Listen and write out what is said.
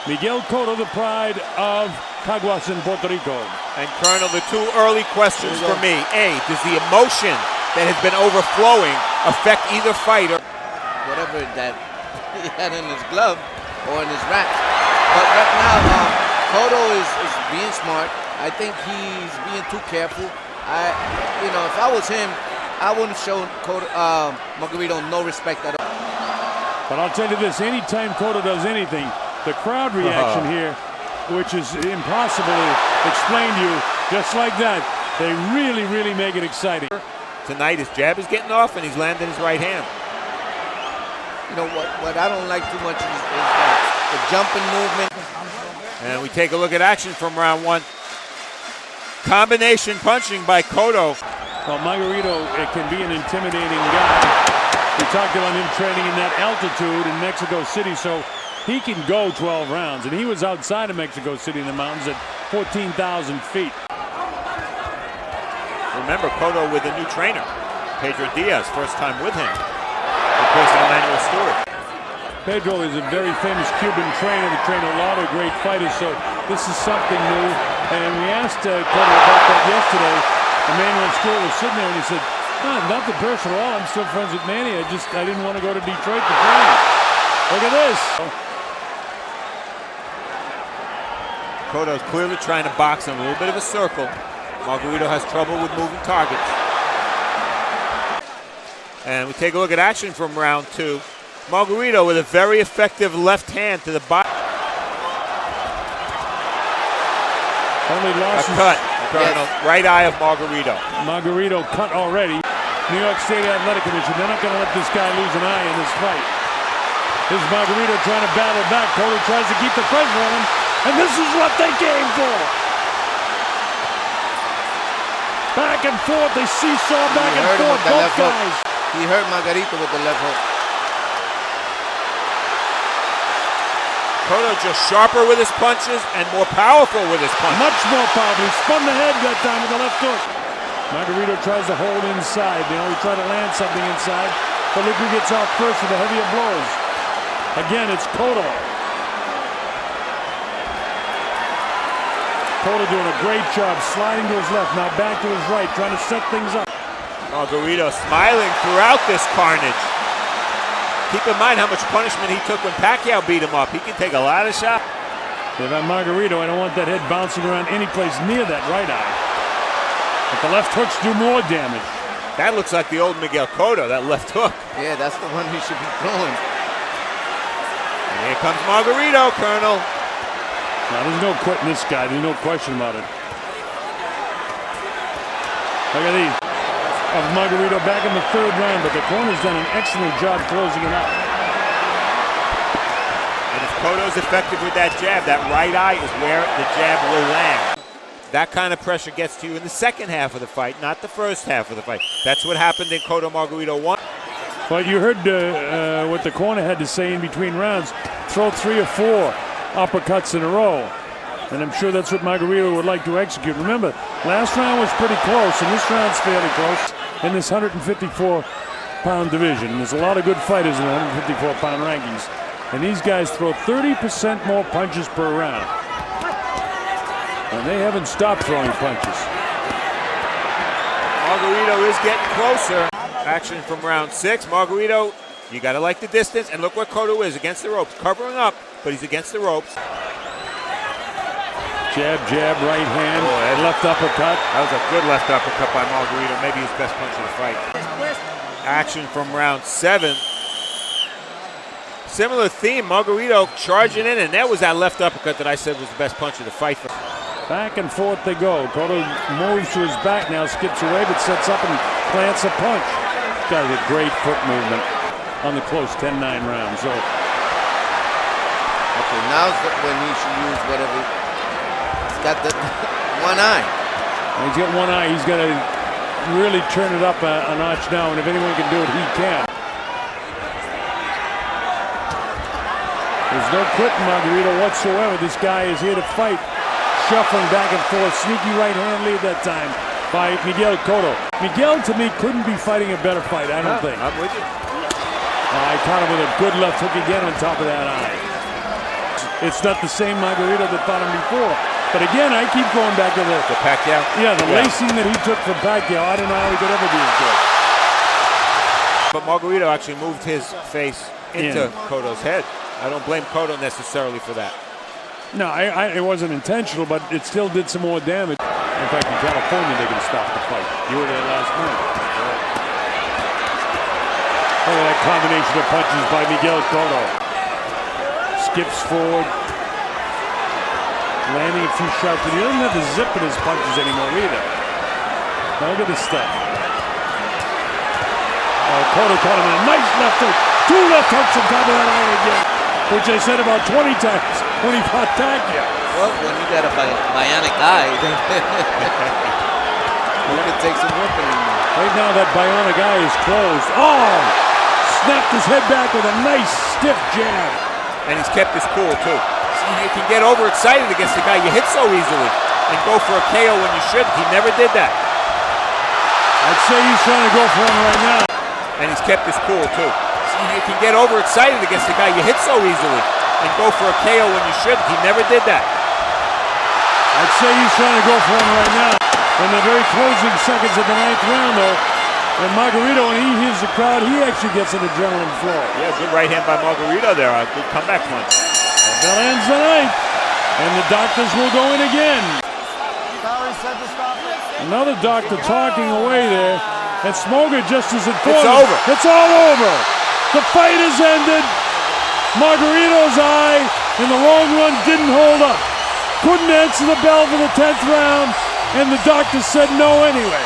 Miguel Cotto, the pride of Caguas in Puerto Rico. And Colonel, the two early questions for me. A, does the emotion that has been overflowing affect either fighter? Whatever that he had in his glove or in his rack. But right now, Cotto is being smart. I think he's being too careful. If I was him, I wouldn't show Margarito no respect at all. But I'll tell you this, anytime Cotto does anything, the crowd reaction here, which is impossible to explain to you, just like that, they really, really make it exciting. Tonight his jab is getting off and he's landing his right hand. You know what I don't like too much is the jumping movement. And we take a look at action from round one. Combination punching by Cotto. Well, Margarito can be an intimidating guy. We talked about him training in that altitude in Mexico City, so he can go 12 rounds. And he was outside of Mexico City in the mountains at 14,000 feet. Remember, Cotto with a new trainer, Pedro Diaz, first time with him, replacing Emmanuel Stewart. Pedro is a very famous Cuban trainer that trained a lot of great fighters, so this is something new. And we asked Cotto about that yesterday. Emmanuel Stewart was sitting there and he said, nothing personal at all. I'm still friends with Manny. I didn't want to go to Detroit to train. Look at this. Cotto's clearly trying to box in a little bit of a circle. Margarito has trouble with moving targets. And we take a look at action from round two. Margarito with a very effective left hand to the body. Only losses. A cut, Colonel. Yes. Right eye of Margarito. Margarito cut already. New York State Athletic Commission, they're not going to let this guy lose an eye in this fight. This is Margarito trying to battle back. Cotto tries to keep the pressure on him, and this is what they came for. Back and forth, they seesaw back and forth, both guys. He hurt Margarito with the left hook. Cotto just sharper with his punches and more powerful with his punches. Much more powerful. He spun the head that time with the left hook. Margarito tries to hold inside. He tried to land something inside, but look who gets off first with the heavier blows. Again, it's Cotto. Cotto doing a great job sliding to his left, now back to his right, trying to set things up. Margarito smiling throughout this carnage. Keep in mind how much punishment he took when Pacquiao beat him up. He can take a lot of shots. If I'm Margarito, I don't want that head bouncing around any place near that right eye. But the left hooks do more damage. That looks like the old Miguel Cotto, that left hook. Yeah, that's the one he should be throwing. And here comes Margarito, Colonel. Now, there's no quitting this guy. There's no question about it. Look at these. Of Margarito back in the third round, but the corner's done an excellent job closing it out. And if Cotto's effective with that jab, that right eye is where the jab will land. That kind of pressure gets to you in the second half of the fight, not the first half of the fight. That's what happened in Cotto Margarito 1. Well, you heard what the corner had to say in between rounds. Throw 3 or 4 uppercuts in a row. And I'm sure that's what Margarito would like to execute. Remember, last round was pretty close, and this round's fairly close in this 154-pound division. There's a lot of good fighters in the 154-pound rankings. And these guys throw 30% more punches per round. And they haven't stopped throwing punches. Margarito is getting closer. Action from round 6. Margarito, you got to like the distance. And look where Cotto is, against the ropes. Covering up, but he's against the ropes. Jab, jab, right hand, left uppercut. That was a good left uppercut by Margarito. Maybe his best punch of the fight. Action from round 7. Similar theme, Margarito charging in, and that was that left uppercut that I said was the best punch of the fight. Back and forth they go. Cotto moves to his back now, skips away, but sets up and plants a punch. Got a great foot movement on the close 10-9 round. So, okay, now's when he should use whatever. He's got the one eye. He's got one eye. He's got to really turn it up a notch now, and if anyone can do it, he can. There's no quitting Margarito whatsoever. This guy is here to fight. Shuffling back and forth. Sneaky right hand lead that time by Miguel Cotto. Miguel, to me, couldn't be fighting a better fight, I don't think. I'm with you. I caught him with a good left hook again on top of that eye. It's not the same Margarito that fought him before. But again, I keep going back to the Pacquiao? Yeah, the lacing that he took from Pacquiao. I don't know how he could ever be as good. But Margarito actually moved his face into Cotto's head. I don't blame Cotto necessarily for that. No, it wasn't intentional, but it still did some more damage. In fact, in California, they can stop the fight. You were there last night. Look at that combination of punches by Miguel Cotto. Skips forward, landing a few shots, but he doesn't have the zip in his punches anymore either. Now look at this stuff. Cotto caught him in a nice left hook. 2 left hooks on top of that eye again, which I said about 20 times when he fought Pacquiao. Well, when you got a bionic eye, then you can take some working. Right now, that bionic eye is closed. Oh! Snapped his head back with a nice stiff jab. And he's kept his cool, too. You can get overexcited against the guy you hit so easily and go for a KO when you should. He never did that. I'd say he's trying to go for him right now. And he's kept his cool, too. You can get overexcited against the guy you hit so easily and go for a KO when you should. He never did that. I'd say he's trying to go for him right now. In the very closing seconds of the 9th round, though, and Margarito, when he hears the crowd, he actually gets an adrenaline flow. Yeah, good right hand by Margarito there. A good comeback punch. And that ends the 9th. And the doctors will go in again. Another doctor talking away there. And Smoger just as informed. It's over. It's all over. The fight is ended. Margarito's eye in the long run didn't hold up. Couldn't answer the bell for the 10th round, and the doctor said no anyway.